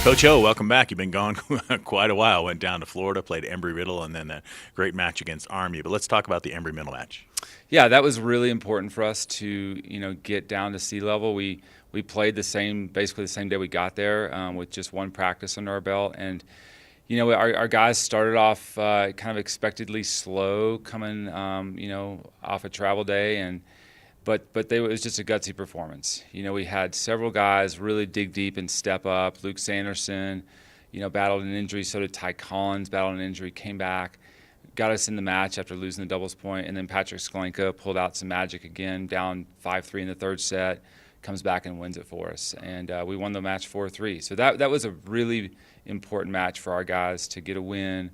Coach O, welcome back. You've been gone quite a while. Went down to Florida, played Embry-Riddle, and then that great match against Army. But let's talk about the Embry-Riddle match. Yeah, that was really important for us to get down to sea level. We played basically the same day we got there, with just one practice under our belt, and our guys started off kind of expectedly slow coming off a travel day, and it was just a gutsy performance. We had several guys really dig deep and step up. Luke Sanderson, battled an injury. So did Ty Collins, battled an injury, came back, got us in the match after losing the doubles point. And then Patrick Sklenka pulled out some magic again, down 5-3 in the third set, comes back and wins it for us. And we won the match 4-3. So that was a really important match for our guys to get a win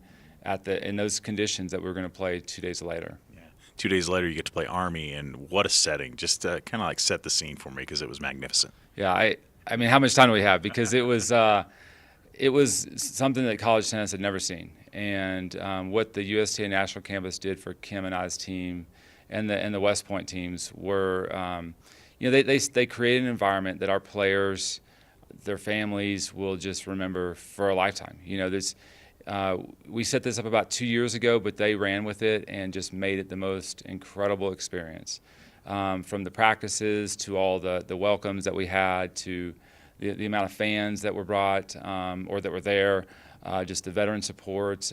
in those conditions that we were going to play 2 days later. 2 days later, you get to play Army, and what a setting. Just kind of like set the scene for me because it was magnificent. Yeah, I mean, how much time do we have? Because it was something that college tennis had never seen. And what the USTA National Campus did for Kim and I's team and the West Point teams were, they created an environment that our players, their families will just remember for a lifetime. We set this up about 2 years ago, but they ran with it and just made it the most incredible experience. From the practices to all the welcomes that we had to the amount of fans that were brought or that were there, just the veteran support.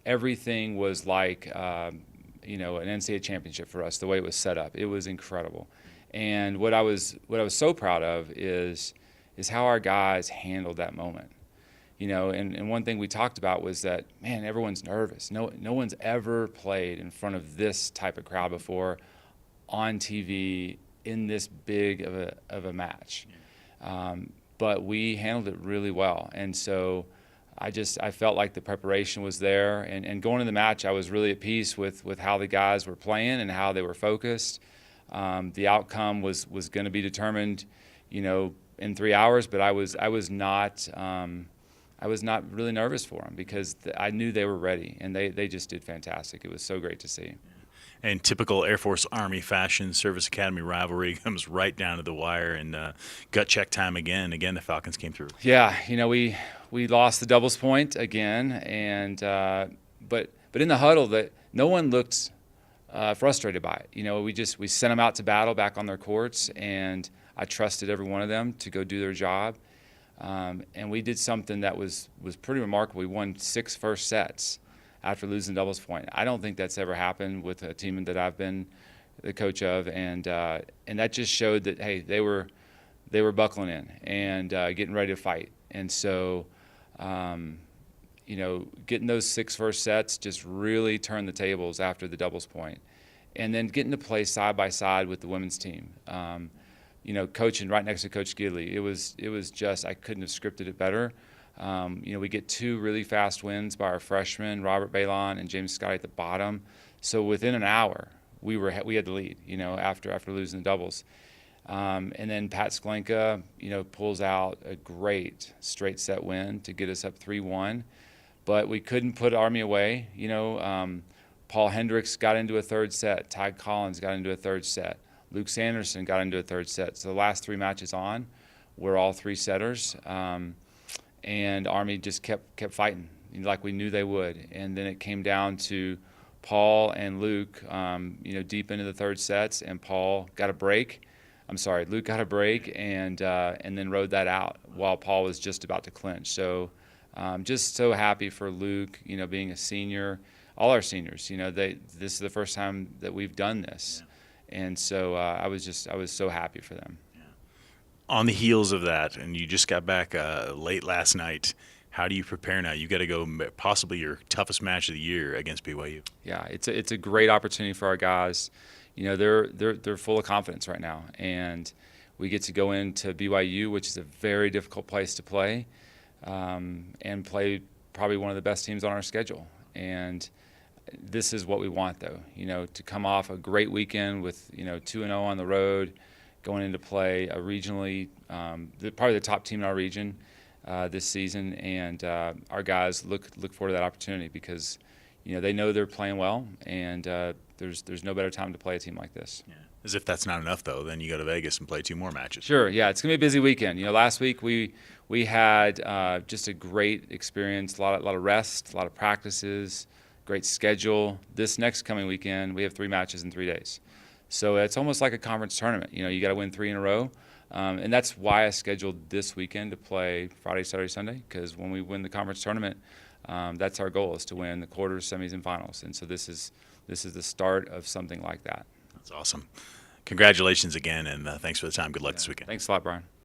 Everything was like an NCAA championship for us, the way it was set up. It was incredible. And what I was so proud of is how our guys handled that moment. And one thing we talked about was that, man, everyone's nervous. No one's ever played in front of this type of crowd before on TV in this big of a match. But we handled it really well. And so I felt like the preparation was there. And going into the match, I was really at peace with how the guys were playing and how they were focused. The outcome was going to be determined, in 3 hours, but I was not really nervous for them because I knew they were ready, and they just did fantastic. It was so great to see. And typical Air Force Army fashion, Service Academy rivalry comes right down to the wire, and gut check time again. Again, the Falcons came through. Yeah, we lost the doubles point again, and but in the huddle, that no one looked frustrated by it. We sent them out to battle back on their courts, and I trusted every one of them to go do their job. And we did something that was pretty remarkable. We won 6 first sets after losing doubles point. I don't think that's ever happened with a team that I've been the coach of, and that just showed that, hey, they were buckling in and getting ready to fight. And so, getting those 6 first sets just really turned the tables after the doubles point, and then getting to play side by side with the women's team. Coaching right next to Coach Gidley, it was just, I couldn't have scripted it better. We get 2 really fast wins by our freshmen, Robert Balon and James Scott at the bottom. So within an hour, we had the lead, after losing the doubles. And then Pat Sklenka, pulls out a great straight set win to get us up 3-1. But we couldn't put Army away. Paul Hendricks got into a third set. Ty Collins got into a third set. Luke Sanderson got into a third set. So the last 3 matches on were all 3 setters, and Army just kept fighting like we knew they would. And then it came down to Paul and Luke, deep into the third sets, and Luke got a break, and then rode that out while Paul was just about to clinch. So just so happy for Luke, being a senior. All our seniors, this is the first time that we've done this. Yeah. And so I was so happy for them. Yeah. On the heels of that, and you just got back late last night, how do you prepare now? You got to go possibly your toughest match of the year against BYU. Yeah, it's a great opportunity for our guys. They're full of confidence right now, and we get to go into BYU, which is a very difficult place to play, and play probably one of the best teams on our schedule. And this is what we want, though, to come off a great weekend with, 2-0 on the road, going into play a regionally, probably the top team in our region this season. And our guys look forward to that opportunity because, they know they're playing well, and there's no better time to play a team like this. Yeah. As if that's not enough, though, then you go to Vegas and play 2 more matches. Sure, yeah, it's gonna be a busy weekend. Last week we had just a great experience, a lot of rest, a lot of practices, great schedule. This next coming weekend, we have 3 matches in 3 days, so it's almost like a conference tournament. You got to win 3 in a row, and that's why I scheduled this weekend to play Friday, Saturday, Sunday. Because when we win the conference tournament, that's our goal, is to win the quarters, semis, and finals. And so this is the start of something like that. That's awesome. Congratulations again, and thanks for the time. Good luck this weekend. Thanks a lot, Brian.